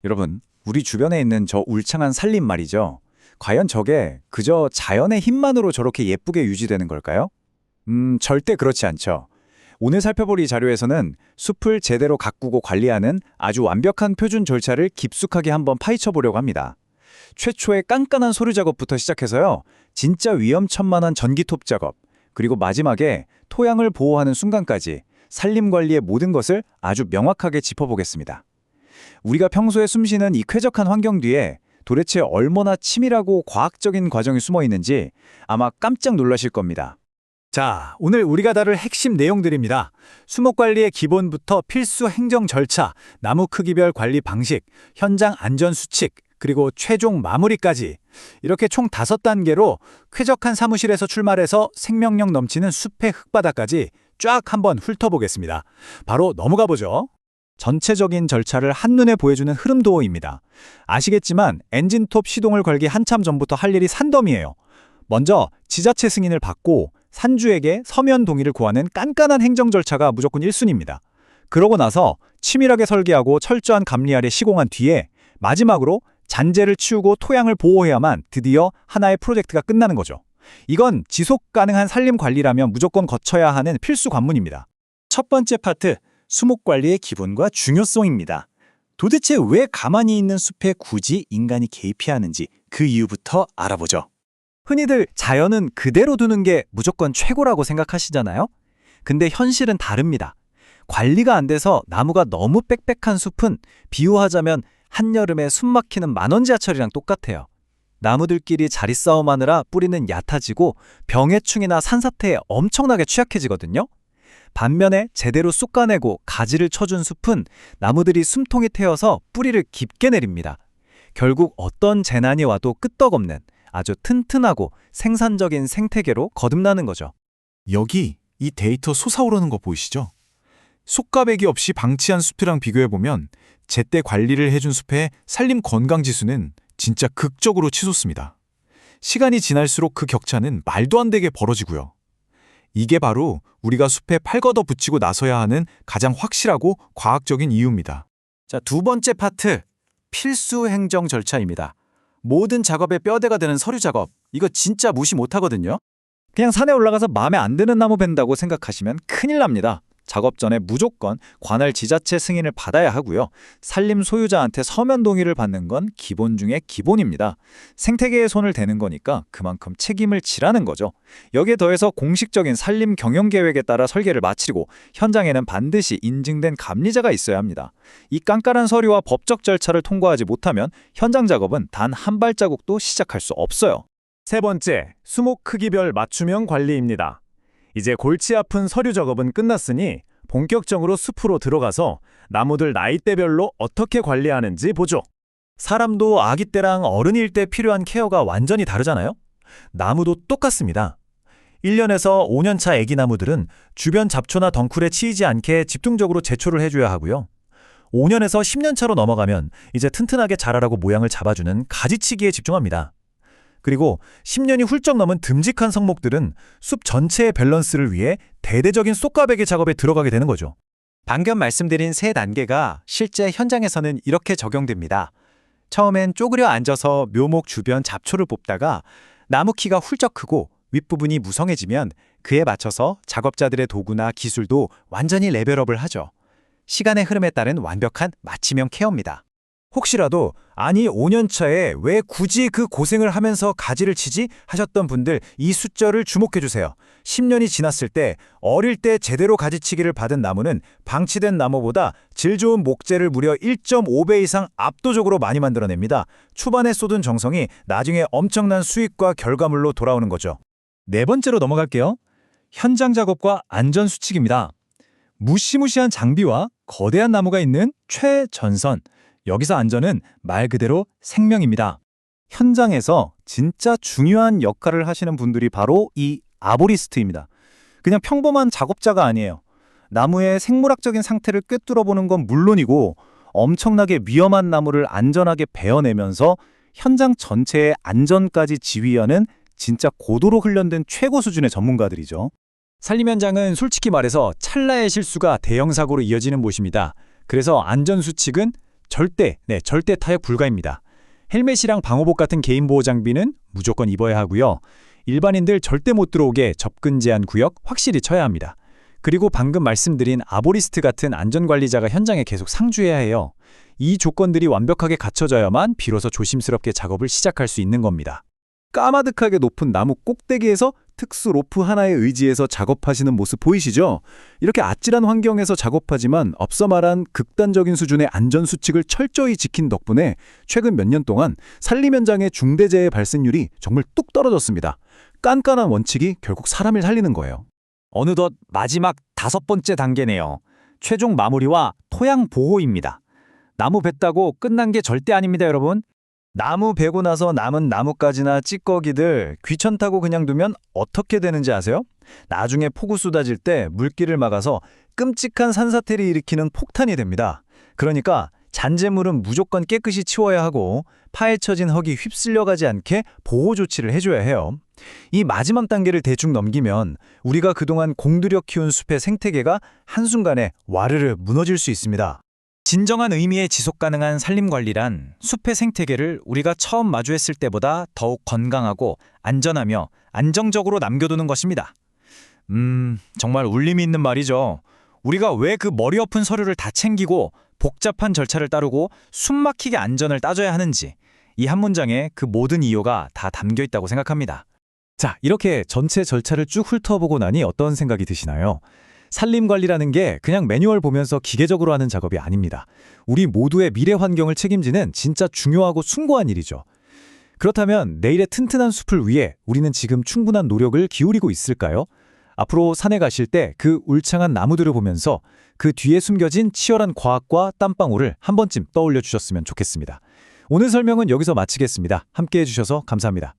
여러분, 우리 주변에 있는 저 울창한 산림 말이죠. 과연 저게 그저 자연의 힘만으로 저렇게 예쁘게 유지되는 걸까요? 절대 그렇지 않죠. 오늘 살펴볼 이 자료에서는 숲을 제대로 가꾸고 관리하는 아주 완벽한 표준 절차를 깊숙하게 한번 파헤쳐 보려고 합니다. 최초의 깐깐한 소류 작업부터 시작해서요. 진짜 위험천만한 전기톱 작업, 그리고 마지막에 토양을 보호하는 순간까지 산림 관리의 모든 것을 아주 명확하게 짚어보겠습니다. 우리가 평소에 숨쉬는 이 쾌적한 환경 뒤에 도대체 얼마나 치밀하고 과학적인 과정이 숨어 있는지 아마 깜짝 놀라실 겁니다. 자, 오늘 우리가 다룰 핵심 내용들입니다. 수목관리의 기본부터 필수 행정 절차, 나무 크기별 관리 방식, 현장 안전 수칙, 그리고 최종 마무리까지 이렇게 총 5단계로 쾌적한 사무실에서 출발해서 생명력 넘치는 숲의 흙바닥까지 쫙 한번 훑어보겠습니다. 바로 넘어가 보죠. 전체적인 절차를 한눈에 보여주는 흐름 도어입니다. 아시겠지만 엔진톱 시동을 걸기 한참 전부터 할 일이 산더미예요. 먼저 지자체 승인을 받고 산주에게 서면 동의를 구하는 깐깐한 행정 절차가 무조건 1순위입니다. 그러고 나서 치밀하게 설계하고 철저한 감리 아래 시공한 뒤에 마지막으로 잔재를 치우고 토양을 보호해야만 드디어 하나의 프로젝트가 끝나는 거죠. 이건 지속 가능한 산림 관리라면 무조건 거쳐야 하는 필수 관문입니다. 첫 번째 파트, 수목관리의 기본과 중요성입니다. 도대체 왜 가만히 있는 숲에 굳이 인간이 개입해야 하는지 그 이유부터 알아보죠. 흔히들 자연은 그대로 두는 게 무조건 최고라고 생각하시잖아요? 근데 현실은 다릅니다. 관리가 안 돼서 나무가 너무 빽빽한 숲은 비유하자면 한여름에 숨 막히는 만원 지하철이랑 똑같아요. 나무들끼리 자리 싸움하느라 뿌리는 얕아지고 병해충이나 산사태에 엄청나게 취약해지거든요. 반면에 제대로 쑥가내고 가지를 쳐준 숲은 나무들이 숨통이 트여서 뿌리를 깊게 내립니다. 결국 어떤 재난이 와도 끄떡없는 아주 튼튼하고 생산적인 생태계로 거듭나는 거죠. 여기 이 데이터 솟아오르는 거 보이시죠? 속가배기 없이 방치한 숲이랑 비교해보면 제때 관리를 해준 숲의 산림 건강지수는 진짜 극적으로 치솟습니다. 시간이 지날수록 그 격차는 말도 안 되게 벌어지고요. 이게 바로 우리가 숲에 팔 걷어 붙이고 나서야 하는 가장 확실하고 과학적인 이유입니다. 자, 두 번째 파트, 필수 행정 절차입니다. 모든 작업의 뼈대가 되는 서류 작업, 이거 진짜 무시 못하거든요. 그냥 산에 올라가서 마음에 안 드는 나무 벤다고 생각하시면 큰일 납니다. 작업 전에 무조건 관할 지자체 승인을 받아야 하고요. 산림 소유자한테 서면 동의를 받는 건 기본 중에 기본입니다. 생태계에 손을 대는 거니까 그만큼 책임을 지라는 거죠. 여기에 더해서 공식적인 산림 경영 계획에 따라 설계를 마치고 현장에는 반드시 인증된 감리자가 있어야 합니다. 이 깐깐한 서류와 법적 절차를 통과하지 못하면 현장 작업은 단 한 발자국도 시작할 수 없어요. 세 번째, 수목 크기별 맞춤형 관리입니다. 이제 골치 아픈 서류 작업은 끝났으니 본격적으로 숲으로 들어가서 나무들 나이대별로 어떻게 관리하는지 보죠. 사람도 아기 때랑 어른일 때 필요한 케어가 완전히 다르잖아요? 나무도 똑같습니다. 1년에서 5년차 애기 나무들은 주변 잡초나 덩쿨에 치이지 않게 집중적으로 제초를 해줘야 하고요. 5년에서 10년차로 넘어가면 이제 튼튼하게 자라라고 모양을 잡아주는 가지치기에 집중합니다. 그리고 10년이 훌쩍 넘은 듬직한 성목들은 숲 전체의 밸런스를 위해 대대적인 쏙가배기 작업에 들어가게 되는 거죠. 방금 말씀드린 세 단계가 실제 현장에서는 이렇게 적용됩니다. 처음엔 쪼그려 앉아서 묘목 주변 잡초를 뽑다가 나무 키가 훌쩍 크고 윗부분이 무성해지면 그에 맞춰서 작업자들의 도구나 기술도 완전히 레벨업을 하죠. 시간의 흐름에 따른 완벽한 맞춤형 케어입니다. 혹시라도 아니 5년차에 왜 굳이 그 고생을 하면서 가지를 치지 하셨던 분들 이 숫자를 주목해주세요. 10년이 지났을 때 어릴 때 제대로 가지치기를 받은 나무는 방치된 나무보다 질 좋은 목재를 무려 1.5배 이상 압도적으로 많이 만들어냅니다. 초반에 쏟은 정성이 나중에 엄청난 수익과 결과물로 돌아오는 거죠. 네 번째로 넘어갈게요. 현장 작업과 안전 수칙입니다. 무시무시한 장비와 거대한 나무가 있는 최전선. 여기서 안전은 말 그대로 생명입니다. 현장에서 진짜 중요한 역할을 하시는 분들이 바로 이 아보리스트입니다. 그냥 평범한 작업자가 아니에요. 나무의 생물학적인 상태를 꿰뚫어보는 건 물론이고 엄청나게 위험한 나무를 안전하게 베어내면서 현장 전체의 안전까지 지휘하는 진짜 고도로 훈련된 최고 수준의 전문가들이죠. 산림 현장은 솔직히 말해서 찰나의 실수가 대형 사고로 이어지는 곳입니다. 그래서 안전 수칙은 절대 타협 불가입니다. 헬멧이랑 방호복 같은 개인 보호 장비는 무조건 입어야 하고요. 일반인들 절대 못 들어오게 접근 제한 구역 확실히 쳐야 합니다. 그리고 방금 말씀드린 아보리스트 같은 안전관리자가 현장에 계속 상주해야 해요. 이 조건들이 완벽하게 갖춰져야만 비로소 조심스럽게 작업을 시작할 수 있는 겁니다. 까마득하게 높은 나무 꼭대기에서 특수 로프 하나에 의지해서 작업하시는 모습 보이시죠? 이렇게 아찔한 환경에서 작업하지만 앞서 말한 극단적인 수준의 안전수칙을 철저히 지킨 덕분에 최근 몇 년 동안 산림 현장의 중대재해 발생률이 정말 뚝 떨어졌습니다. 깐깐한 원칙이 결국 사람을 살리는 거예요. 어느덧 마지막 5번째 단계네요. 최종 마무리와 토양 보호입니다. 나무 뱄다고 끝난 게 절대 아닙니다, 여러분. 나무 베고 나서 남은 나뭇가지나 찌꺼기들 귀찮다고 그냥 두면 어떻게 되는지 아세요? 나중에 폭우 쏟아질 때 물길을 막아서 끔찍한 산사태를 일으키는 폭탄이 됩니다. 그러니까 잔재물은 무조건 깨끗이 치워야 하고 파헤쳐진 흙이 휩쓸려가지 않게 보호 조치를 해줘야 해요. 이 마지막 단계를 대충 넘기면 우리가 그동안 공들여 키운 숲의 생태계가 한순간에 와르르 무너질 수 있습니다. 진정한 의미의 지속가능한 산림관리란 숲의 생태계를 우리가 처음 마주했을 때보다 더욱 건강하고 안전하며 안정적으로 남겨두는 것입니다. 정말 울림이 있는 말이죠. 우리가 왜 그 머리 엎은 서류를 다 챙기고 복잡한 절차를 따르고 숨막히게 안전을 따져야 하는지, 이 한 문장에 그 모든 이유가 다 담겨 있다고 생각합니다. 자, 이렇게 전체 절차를 쭉 훑어보고 나니 어떤 생각이 드시나요? 산림관리라는 게 그냥 매뉴얼 보면서 기계적으로 하는 작업이 아닙니다. 우리 모두의 미래 환경을 책임지는 진짜 중요하고 숭고한 일이죠. 그렇다면 내일의 튼튼한 숲을 위해 우리는 지금 충분한 노력을 기울이고 있을까요? 앞으로 산에 가실 때 그 울창한 나무들을 보면서 그 뒤에 숨겨진 치열한 과학과 땀방울을 한 번쯤 떠올려 주셨으면 좋겠습니다. 오늘 설명은 여기서 마치겠습니다. 함께해 주셔서 감사합니다.